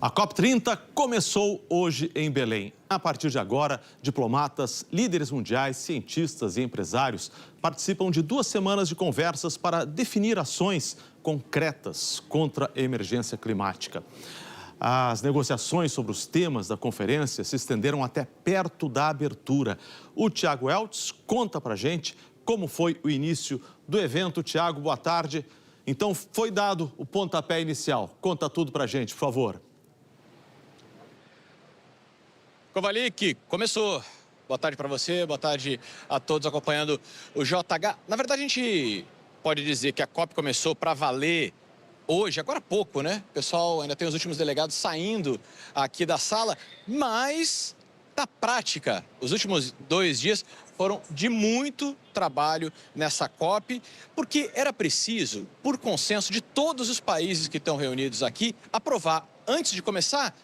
A COP30 começou hoje em Belém. A partir de agora, diplomatas, líderes mundiais, cientistas e empresários participam de 2 semanas de conversas para definir ações concretas contra a emergência climática. As negociações sobre os temas da conferência se estenderam até perto da abertura. O Tiago Eltz conta pra gente como foi o início do evento. Tiago, boa tarde. Então, foi dado o pontapé inicial. Conta tudo pra gente, por favor. Kovalik, começou. Boa tarde para você, boa tarde a todos acompanhando o JH. Na verdade, a gente pode dizer que a COP começou para valer hoje, agora há pouco, né? O pessoal ainda tem os últimos delegados saindo aqui da sala, mas na prática, os últimos 2 dias foram de muito trabalho nessa COP, porque era preciso, por consenso de todos os países que estão reunidos aqui, aprovar, antes de começar,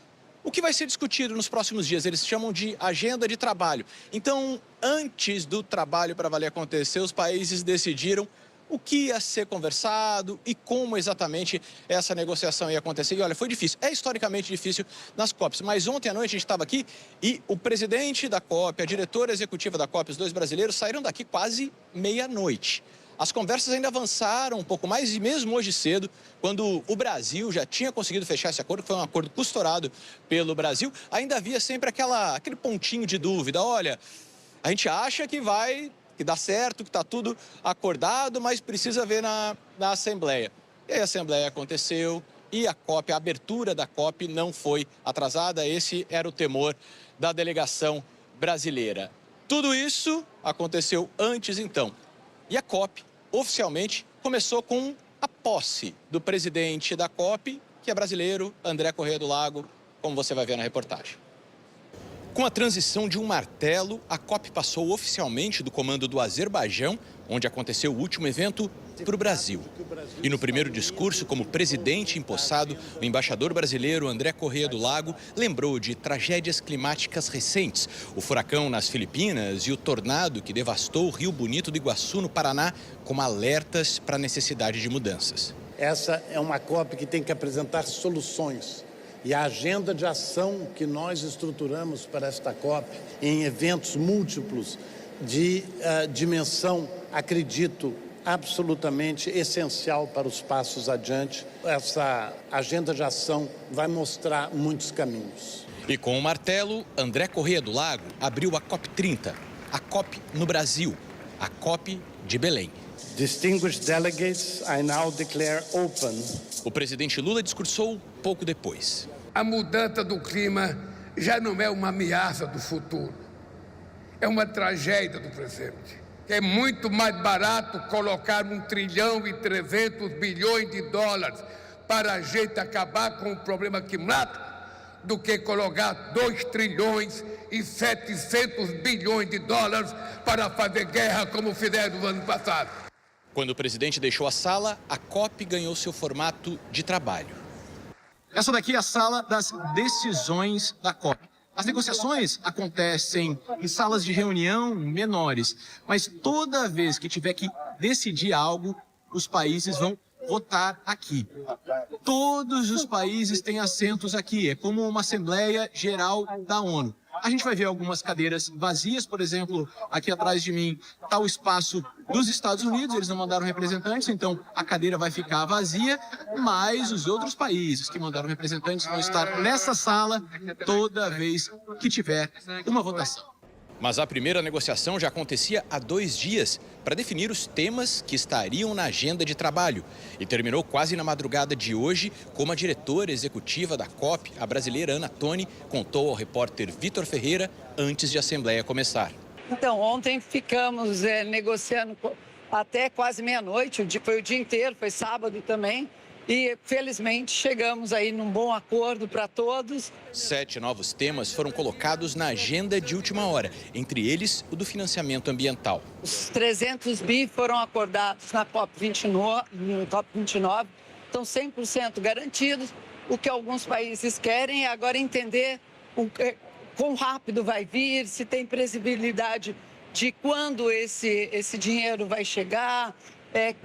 o que vai ser discutido nos próximos dias. Eles chamam de agenda de trabalho. Então, antes do trabalho para valer acontecer, os países decidiram o que ia ser conversado e como exatamente essa negociação ia acontecer. E olha, foi difícil, é historicamente difícil nas COPs. Mas ontem à noite a gente estava aqui e o presidente da COP, a diretora executiva da COP, os 2 brasileiros, saíram daqui quase meia-noite. As conversas ainda avançaram um pouco mais e mesmo hoje cedo, quando o Brasil já tinha conseguido fechar esse acordo, que foi um acordo costurado pelo Brasil, ainda havia sempre aquele pontinho de dúvida. Olha, a gente acha que dá certo, que está tudo acordado, mas precisa ver na Assembleia. E aí a Assembleia aconteceu e a abertura da COP não foi atrasada. Esse era o temor da delegação brasileira. Tudo isso aconteceu antes, então. E a COP, oficialmente, começou com a posse do presidente da COP, que é brasileiro, André Corrêa do Lago, como você vai ver na reportagem. Com a transição de um martelo, a COP passou oficialmente do comando do Azerbaijão, onde aconteceu o último evento, para o Brasil. E no primeiro discurso, como presidente empossado, o embaixador brasileiro André Corrêa do Lago lembrou de tragédias climáticas recentes, o furacão nas Filipinas e o tornado que devastou o Rio Bonito do Iguaçu, no Paraná, como alertas para a necessidade de mudanças. Essa é uma COP que tem que apresentar soluções. E a agenda de ação que nós estruturamos para esta COP, em eventos múltiplos de dimensão, acredito, absolutamente essencial para os passos adiante. Essa agenda de ação vai mostrar muitos caminhos. E com o martelo, André Corrêa do Lago abriu a COP30, a COP no Brasil, a COP de Belém. Distinguished delegates, I now declare open. O presidente Lula discursou pouco depois. A mudança do clima já não é uma ameaça do futuro, é uma tragédia do presente. É muito mais barato colocar 1,3 trilhão para a gente acabar com o problema climático do que colocar 2,7 trilhões para fazer guerra como fizeram no ano passado. Quando o presidente deixou a sala, a COP ganhou seu formato de trabalho. Essa daqui é a sala das decisões da COP. As negociações acontecem em salas de reunião menores, mas toda vez que tiver que decidir algo, os países vão votar aqui. Todos os países têm assentos aqui, é como uma Assembleia Geral da ONU. A gente vai ver algumas cadeiras vazias, por exemplo, aqui atrás de mim está o espaço dos Estados Unidos, eles não mandaram representantes, então a cadeira vai ficar vazia, mas os outros países que mandaram representantes vão estar nessa sala toda vez que tiver uma votação. Mas a primeira negociação já acontecia há 2 dias para definir os temas que estariam na agenda de trabalho. E terminou quase na madrugada de hoje, como a diretora executiva da COP, a brasileira Ana Toni, contou ao repórter Vitor Ferreira antes de a Assembleia começar. Então, ontem ficamos negociando até quase meia-noite, foi o dia inteiro, foi sábado também. E, felizmente, chegamos aí num bom acordo para todos. 7 novos temas foram colocados na agenda de última hora, entre eles o do financiamento ambiental. Os 300 bi foram acordados na COP29, estão 100% garantidos. O que alguns países querem é agora entender quão rápido vai vir, se tem previsibilidade de quando esse dinheiro vai chegar,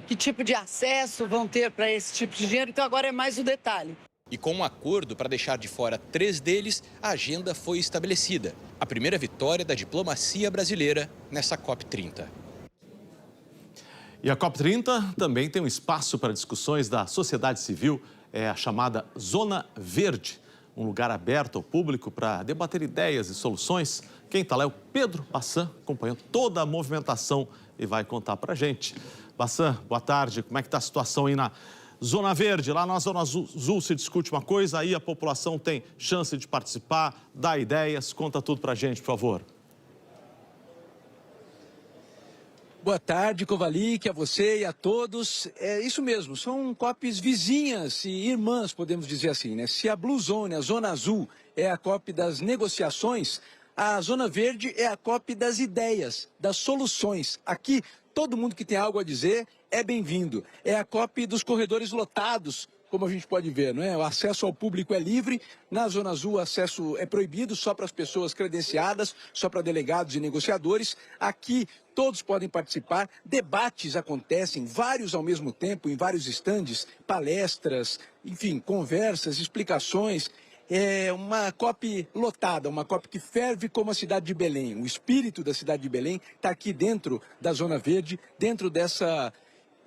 que tipo de acesso vão ter para esse tipo de dinheiro. Então, agora é mais o detalhe. E com um acordo para deixar de fora 3 deles, a agenda foi estabelecida. A primeira vitória da diplomacia brasileira nessa COP30. E a COP30 também tem um espaço para discussões da sociedade civil, é a chamada Zona Verde, um lugar aberto ao público para debater ideias e soluções. Quem está lá é o Pedro Bassan, acompanhando toda a movimentação e vai contar para a gente. Bassan, boa tarde. Como é que está a situação aí na Zona Verde? Lá na Zona Azul se discute uma coisa, aí a população tem chance de participar, dar ideias. Conta tudo para a gente, por favor. Boa tarde, Kovalik, a você e a todos. É isso mesmo, são COPs vizinhas e irmãs, podemos dizer assim, né? Se a Blue Zone, a Zona Azul, é a COP das negociações, a Zona Verde é a COP das ideias, das soluções. Aqui, todo mundo que tem algo a dizer é bem-vindo. É a COP dos corredores lotados, como a gente pode ver, não é? O acesso ao público é livre, na Zona Azul o acesso é proibido só para as pessoas credenciadas, só para delegados e negociadores. Aqui todos podem participar, debates acontecem, vários ao mesmo tempo, em vários estandes, palestras, enfim, conversas, explicações. É uma COP lotada, uma COP que ferve como a cidade de Belém. O espírito da cidade de Belém está aqui dentro da Zona Verde, dentro dessa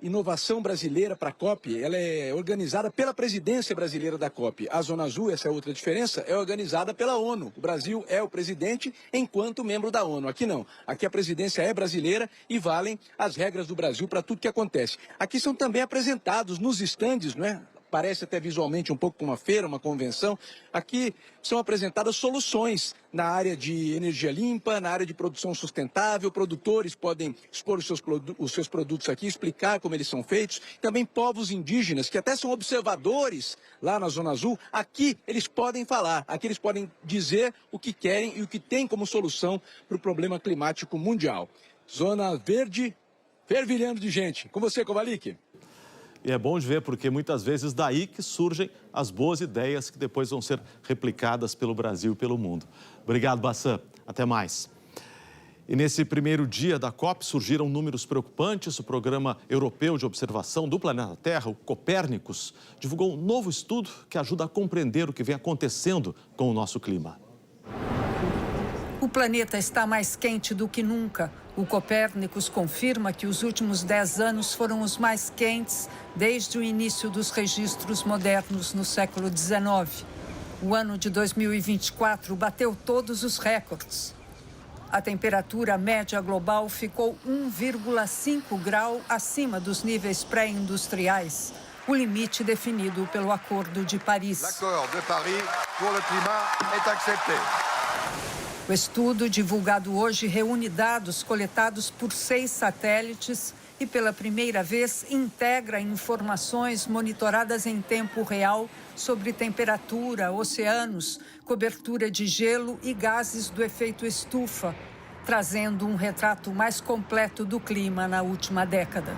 inovação brasileira para a COP. Ela é organizada pela presidência brasileira da COP. A Zona Azul, essa é outra diferença, é organizada pela ONU. O Brasil é o presidente enquanto membro da ONU. Aqui não. Aqui a presidência é brasileira e valem as regras do Brasil para tudo que acontece. Aqui são também apresentados nos estandes, não é? Parece até visualmente um pouco como uma feira, uma convenção. Aqui são apresentadas soluções na área de energia limpa, na área de produção sustentável. Produtores podem expor os seus produtos aqui, explicar como eles são feitos. Também povos indígenas, que até são observadores lá na Zona Azul. Aqui eles podem falar, aqui eles podem dizer o que querem e o que tem como solução para o problema climático mundial. Zona Verde, fervilhando de gente. Com você, Kovalik. E é bom de ver, porque muitas vezes daí que surgem as boas ideias que depois vão ser replicadas pelo Brasil e pelo mundo. Obrigado, Bassan. Até mais. E nesse primeiro dia da COP surgiram números preocupantes. O Programa Europeu de Observação do Planeta Terra, o Copérnicus, divulgou um novo estudo que ajuda a compreender o que vem acontecendo com o nosso clima. O planeta está mais quente do que nunca. O Copérnicus confirma que os últimos 10 anos foram os mais quentes desde o início dos registros modernos no século XIX. O ano de 2024 bateu todos os recordes. A temperatura média global ficou 1,5 grau acima dos níveis pré-industriais, o limite definido pelo Acordo de Paris. L'accord de Paris pour le climat est accepté. O estudo, divulgado hoje, reúne dados coletados por 6 satélites e, pela primeira vez, integra informações monitoradas em tempo real sobre temperatura, oceanos, cobertura de gelo e gases do efeito estufa, trazendo um retrato mais completo do clima na última década.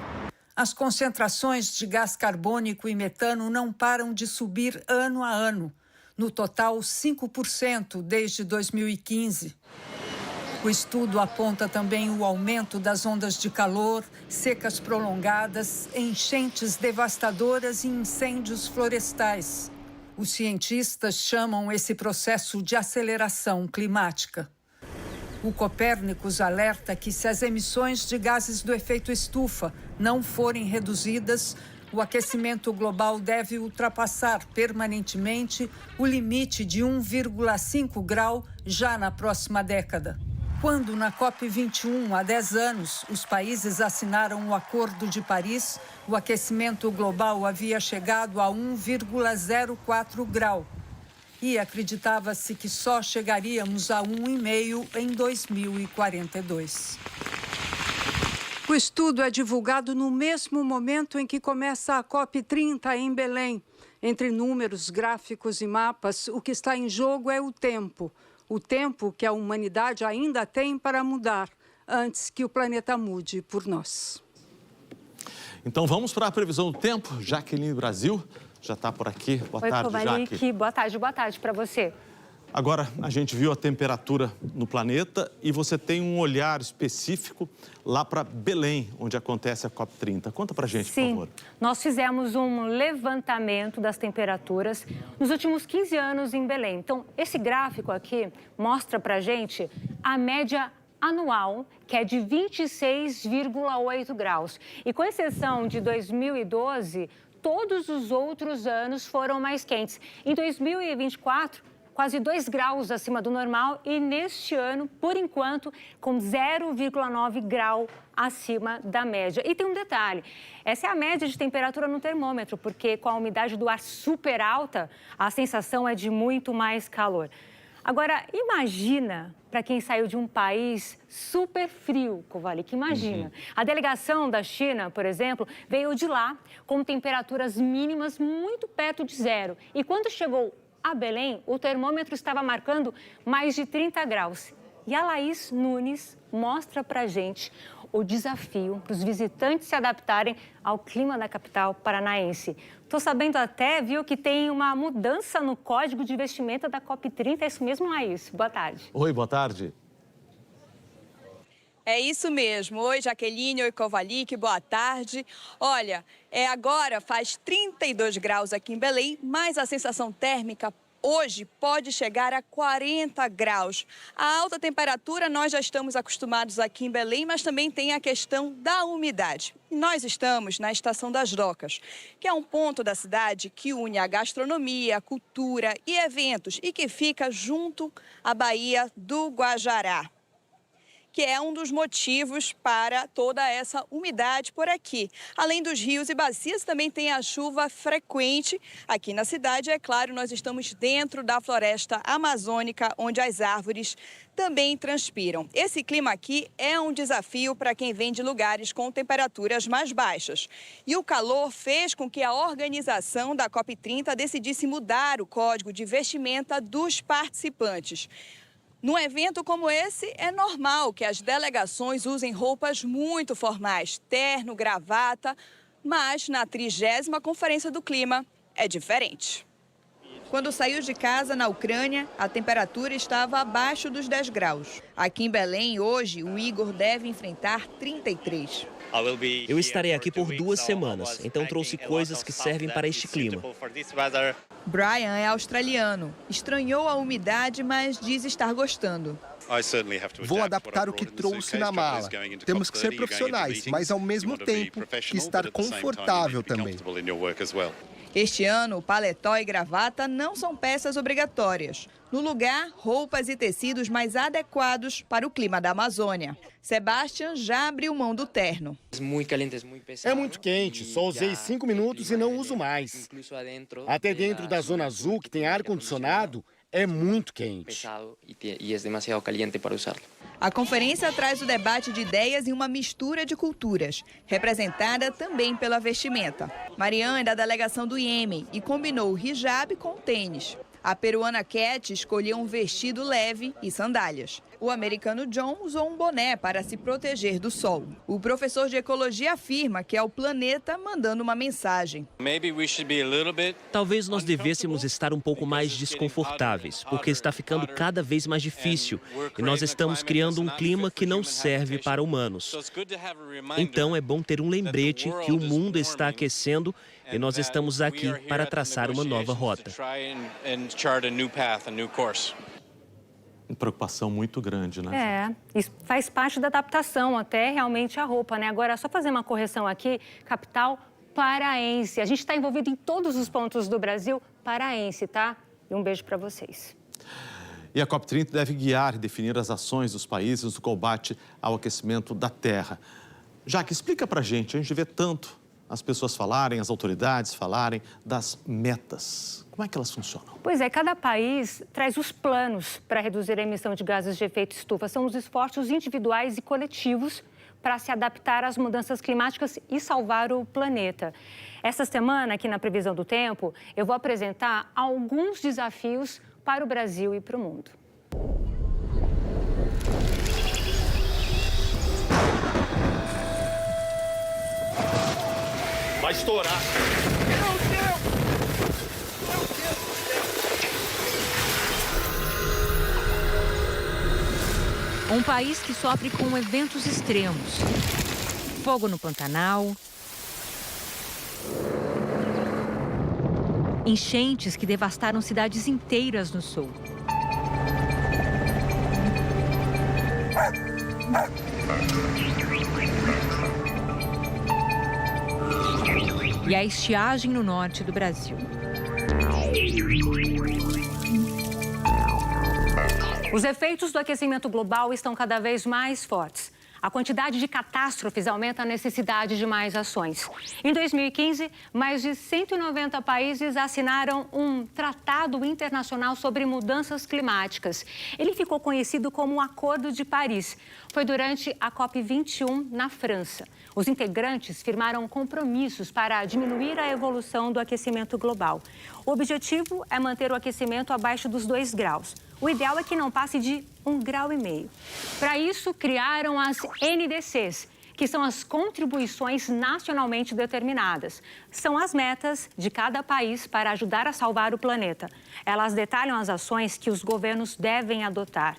As concentrações de gás carbônico e metano não param de subir ano a ano. No total, 5% desde 2015. O estudo aponta também o aumento das ondas de calor, secas prolongadas, enchentes devastadoras e incêndios florestais. Os cientistas chamam esse processo de aceleração climática. O Copérnicus alerta que, se as emissões de gases do efeito estufa não forem reduzidas, o aquecimento global deve ultrapassar permanentemente o limite de 1,5 grau já na próxima década. Quando, na COP21, há 10 anos, os países assinaram o Acordo de Paris, o aquecimento global havia chegado a 1,04 grau. E acreditava-se que só chegaríamos a 1,5 em 2042. O estudo é divulgado no mesmo momento em que começa a COP30 em Belém. Entre números, gráficos e mapas, o que está em jogo é o tempo. O tempo que a humanidade ainda tem para mudar, antes que o planeta mude por nós. Então vamos para a previsão do tempo. Jaqueline Brasil já está por aqui. Boa tarde, Kovalik. Jaque. Boa tarde para você. Agora, a gente viu a temperatura no planeta e você tem um olhar específico lá para Belém, onde acontece a COP30. Conta pra gente, por favor. Sim, nós fizemos um levantamento das temperaturas nos últimos 15 anos em Belém. Então, esse gráfico aqui mostra pra gente a média anual, que é de 26,8 graus. E com exceção de 2012, todos os outros anos foram mais quentes. Em 2024, quase 2 graus acima do normal e neste ano, por enquanto, com 0,9 grau acima da média. E tem um detalhe, essa é a média de temperatura no termômetro, porque com a umidade do ar super alta, a sensação é de muito mais calor. Agora, imagina para quem saiu de um país super frio, Kovalik, imagina. A delegação da China, por exemplo, veio de lá com temperaturas mínimas muito perto de zero. E quando chegou a Belém, o termômetro estava marcando mais de 30 graus. E a Laís Nunes mostra pra gente o desafio para os visitantes se adaptarem ao clima da capital paranaense. Estou sabendo até, viu, que tem uma mudança no código de vestimenta da COP30. É isso mesmo, Laís? Boa tarde. Oi, boa tarde. É isso mesmo. Oi, Jaqueline. Oi, Kovalik. Boa tarde. Olha, agora faz 32 graus aqui em Belém, mas a sensação térmica hoje pode chegar a 40 graus. A alta temperatura nós já estamos acostumados aqui em Belém, mas também tem a questão da umidade. Nós estamos na Estação das Docas, que é um ponto da cidade que une a gastronomia, a cultura e eventos e que fica junto à Baía do Guajará, que é um dos motivos para toda essa umidade por aqui. Além dos rios e bacias, também tem a chuva frequente aqui na cidade. É claro, nós estamos dentro da floresta amazônica, onde as árvores também transpiram. Esse clima aqui é um desafio para quem vem de lugares com temperaturas mais baixas. E o calor fez com que a organização da COP30 decidisse mudar o código de vestimenta dos participantes. Num evento como esse, é normal que as delegações usem roupas muito formais, terno, gravata, mas na 30ª Conferência do Clima é diferente. Quando saiu de casa na Ucrânia, a temperatura estava abaixo dos 10 graus. Aqui em Belém, hoje, o Igor deve enfrentar 33. Eu estarei aqui por 2 semanas, então trouxe coisas que servem para este clima. Brian é australiano. Estranhou a umidade, mas diz estar gostando. Vou adaptar o que trouxe na mala. Temos que ser profissionais, mas ao mesmo tempo que estar confortável também. Este ano, o paletó e gravata não são peças obrigatórias. No lugar, roupas e tecidos mais adequados para o clima da Amazônia. Sebastian já abriu mão do terno. É muito quente, só usei 5 minutos e não uso mais. Até dentro da Zona Azul, que tem ar-condicionado, é muito quente. A conferência traz o debate de ideias e uma mistura de culturas, representada também pela vestimenta. Marianne é da delegação do Iêmen e combinou o hijab com o tênis. A peruana Cat escolheu um vestido leve e sandálias. O americano John usou um boné para se proteger do sol. O professor de ecologia afirma que é o planeta mandando uma mensagem. Talvez nós devêssemos estar um pouco mais desconfortáveis, porque está ficando cada vez mais difícil e nós estamos criando um clima que não serve para humanos. Então é bom ter um lembrete que o mundo está aquecendo e nós estamos aqui para traçar uma nova rota. Preocupação muito grande, né? Isso faz parte da adaptação até realmente a roupa, né? Agora, só fazer uma correção aqui, capital paraense. A gente está envolvido em todos os pontos do Brasil, paraense, tá? E um beijo para vocês. E a COP30 deve guiar e definir as ações dos países no combate ao aquecimento da Terra. Jaque, explica pra gente, a gente vê tanto as pessoas falarem, as autoridades falarem das metas. Como é que elas funcionam? Pois é, cada país traz os planos para reduzir a emissão de gases de efeito estufa. São os esforços individuais e coletivos para se adaptar às mudanças climáticas e salvar o planeta. Essa semana, aqui na Previsão do Tempo, eu vou apresentar alguns desafios para o Brasil e para o mundo. Vai estourar. Meu Deus! Meu Deus do céu! Um país que sofre com eventos extremos. Fogo no Pantanal. Enchentes que devastaram cidades inteiras no sul. E a estiagem no norte do Brasil. Os efeitos do aquecimento global estão cada vez mais fortes. A quantidade de catástrofes aumenta a necessidade de mais ações. Em 2015, mais de 190 países assinaram um tratado internacional sobre mudanças climáticas. Ele ficou conhecido como o Acordo de Paris. Foi durante a COP21 na França. Os integrantes firmaram compromissos para diminuir a evolução do aquecimento global. O objetivo é manter o aquecimento abaixo dos 2 graus. O ideal é que não passe de 1,5 grau. Para isso, criaram as NDCs, que são as contribuições nacionalmente determinadas. São as metas de cada país para ajudar a salvar o planeta. Elas detalham as ações que os governos devem adotar.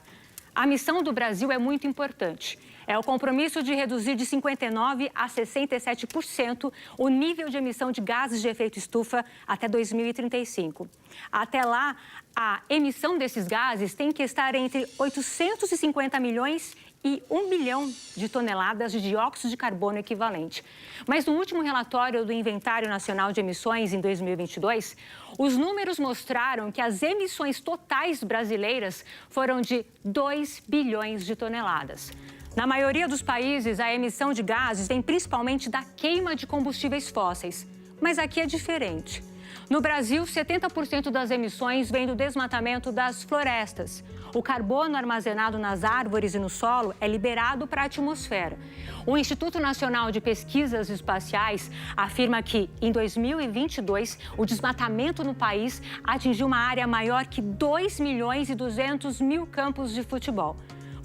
A missão do Brasil é muito importante. É o compromisso de reduzir de 59% a 67% o nível de emissão de gases de efeito estufa até 2035. Até lá, a emissão desses gases tem que estar entre 850 milhões e 1 bilhão de toneladas de dióxido de carbono equivalente. Mas no último relatório do Inventário Nacional de Emissões, em 2022, os números mostraram que as emissões totais brasileiras foram de 2 bilhões de toneladas. Na maioria dos países, a emissão de gases vem principalmente da queima de combustíveis fósseis. Mas aqui é diferente. No Brasil, 70% das emissões vem do desmatamento das florestas. O carbono armazenado nas árvores e no solo é liberado para a atmosfera. O Instituto Nacional de Pesquisas Espaciais afirma que, em 2022, o desmatamento no país atingiu uma área maior que 2.200.000 campos de futebol.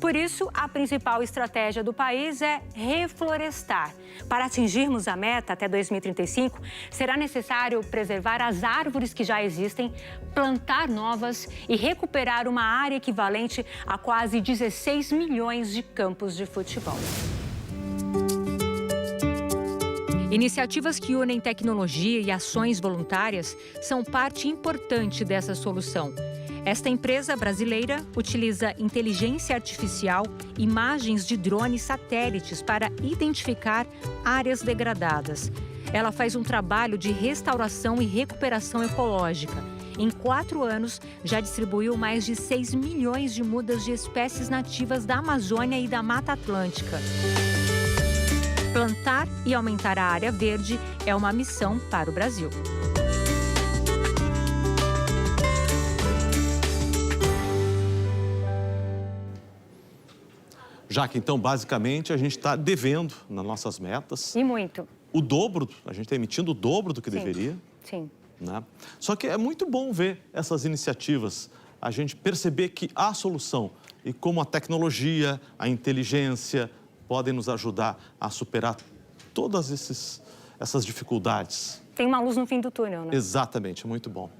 Por isso, a principal estratégia do país é reflorestar. Para atingirmos a meta até 2035, será necessário preservar as árvores que já existem, plantar novas e recuperar uma área equivalente a quase 16 milhões de campos de futebol. Iniciativas que unem tecnologia e ações voluntárias são parte importante dessa solução. Esta empresa brasileira utiliza inteligência artificial, imagens de drones satélites para identificar áreas degradadas. Ela faz um trabalho de restauração e recuperação ecológica. Em 4 anos, já distribuiu mais de 6 milhões de mudas de espécies nativas da Amazônia e da Mata Atlântica. Plantar e aumentar a área verde é uma missão para o Brasil. Já que, então, basicamente, a gente está devendo nas nossas metas. E muito. O dobro, a gente está emitindo o dobro do que deveria. Sim. Né? Só que é muito bom ver essas iniciativas, a gente perceber que há solução e como a tecnologia, a inteligência podem nos ajudar a superar todas essas dificuldades. Tem uma luz no fim do túnel, né? Exatamente, muito bom.